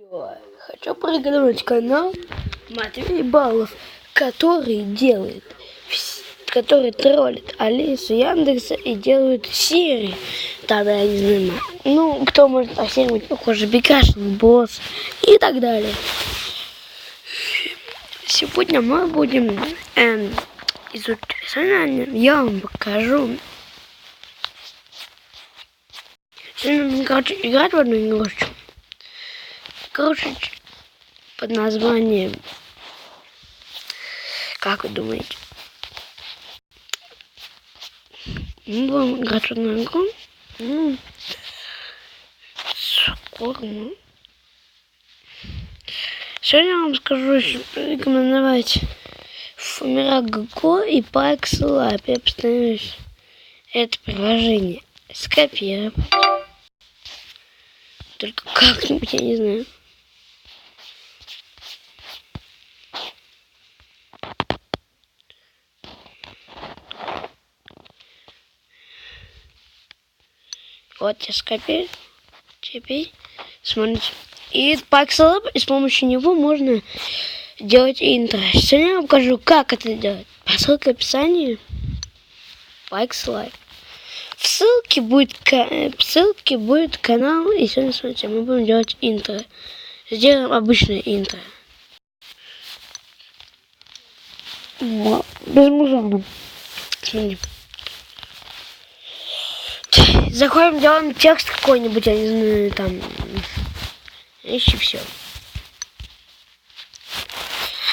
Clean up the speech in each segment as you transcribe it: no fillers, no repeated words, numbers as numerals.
Хочу порекомендовать канал Матвей Балов, который троллит Алису Яндекса и делает серии. Там, я не знаю, ну, кто может по серии быть похож, Бекрашенный босс и так далее. Сегодня мы будем изучать персонажа. Я вам покажу. Сегодня, играть в одну игрушечку. Игрушечку под названием... Как вы думаете? Мы будем играть в одну игру. Скоро. Сегодня я вам скажу, что порекомендовать Фумера Гуко и Пайкселап. Я постараюсь это приложение скопировать. Только как-нибудь, я не знаю. Вот я скопировал. Теперь смотрите. И Пайкселап, и с помощью него можно делать интро. Сегодня я вам покажу, как это делать. По ссылке в описании. Пайкселап. В ссылке будет канал. И сегодня, смотрите, мы будем делать интро. Сделаем обычное интро. Без музона. Смотрите. Заходим, делаем текст какой-нибудь, я не знаю, там. И все.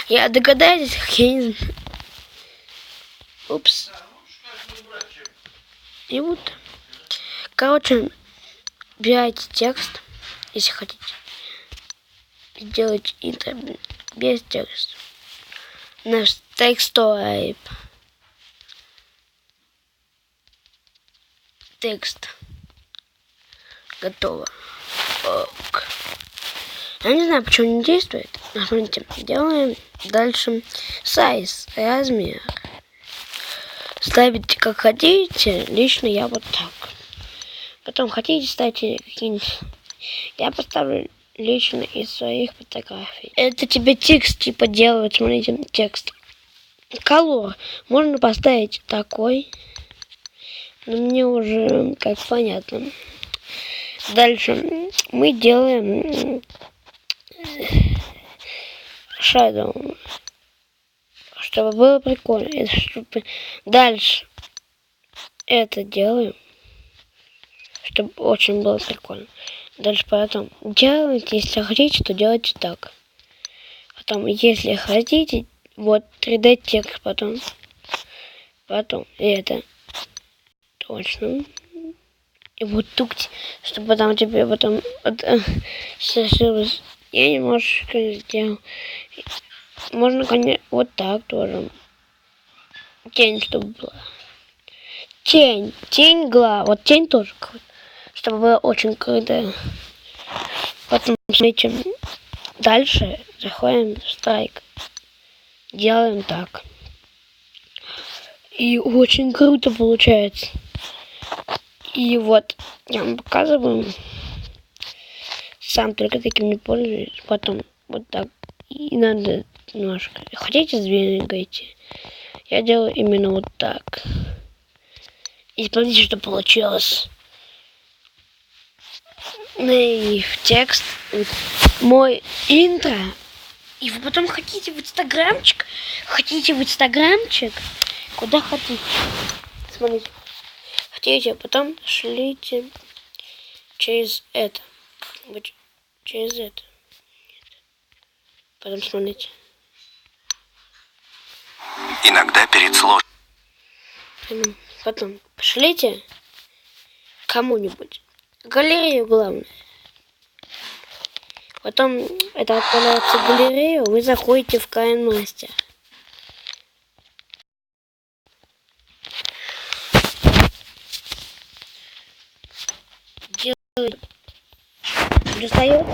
Я догадаюсь, я не знаю. Упс. И вот. Короче, берите текст, если хотите. Делать интро без текста. Наш текст. Текст. Готово. Ок. Я не знаю, почему не действует. Смотрите, делаем дальше size, размер. Ставите как хотите. Лично я вот так. Потом хотите, ставьте какие-нибудь. Я поставлю лично из своих фотографий. Это тебе текст типа делают. Смотрите, текст. Color. Можно поставить такой. Но мне уже как понятно. Дальше мы делаем shadow, чтобы было прикольно. Дальше это делаем, чтобы очень было прикольно. Дальше потом делайте, если хотите, то делайте так. Потом, если хотите, вот 3D текст потом это точно. И вот тут, чтобы потом тебе потом я немножко сделал. Можно, конечно, вот так тоже. Тень, чтобы была. Тень вот тень тоже, чтобы было очень круто. Потом, смотрите, дальше заходим в страйк. Делаем так. И очень круто получается. И вот, я вам показываю. Сам только таким не пользуюсь. Потом вот так. И надо немножко. Хотите, сдвигайте. Я делаю именно вот так. И смотрите, что получилось. И в текст. Мой интро. И вы потом хотите в инстаграмчик. Куда хотите. Смотрите. Хотите, потом шлите через это. Через это. Потом смотрите. Иногда перед сложным. Потом пошлите кому-нибудь. Галерею главное. Потом это отправляется в галерею, вы заходите в KineMaster. Достаете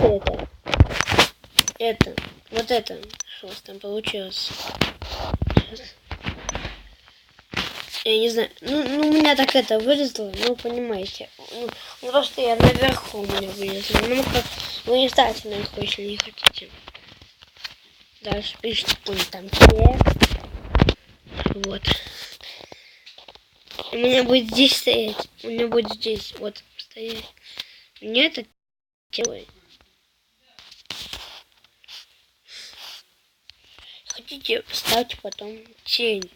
вот это, что у вас там получилось. Сейчас. Я не знаю, ну у меня так это вылезло, ну понимаете, ну просто я наверху у меня вылезло, ну как Вы не ставьте на них, если не хотите. Дальше пишите какой-нибудь там текст. Вот. У меня будет здесь стоять. У меня будет здесь вот стоять. Мне это делает. Хотите, ставьте потом тень.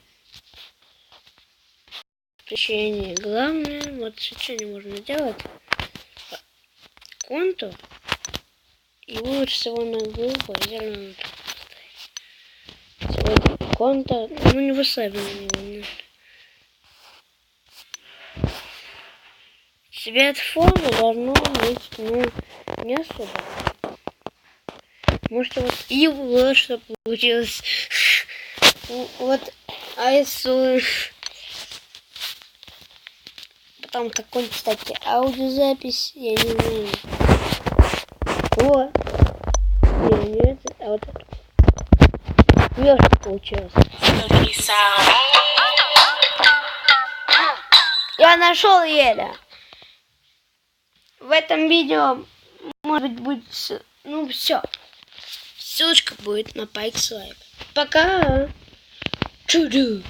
Освещение. Главное, вот освещение можно делать. Контур. И лучше всего на глупо зеленый. Вот контур. Ну не высаживаем его. Цвет фона должно быть, ну, не особо. Может вот и вот что получилось. Вот, а если... Потом какой-нибудь, кстати, аудиозапись, я не знаю. О! Не это, а вот это. Вверх получилось. Я нашел еле. В этом видео, может быть, будет, ну, все. Ссылочка будет на PikeSwipe. Пока. Чуду.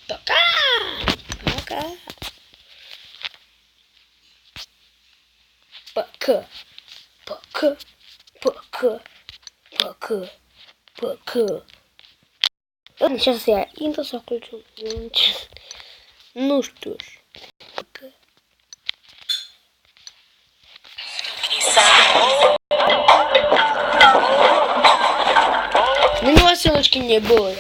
Пока. Пока. Пока. Пока. Пока. Пока. Пока. Ладно, сейчас я интро включу. Ну что ж. Пока. На него ссылочки не будет.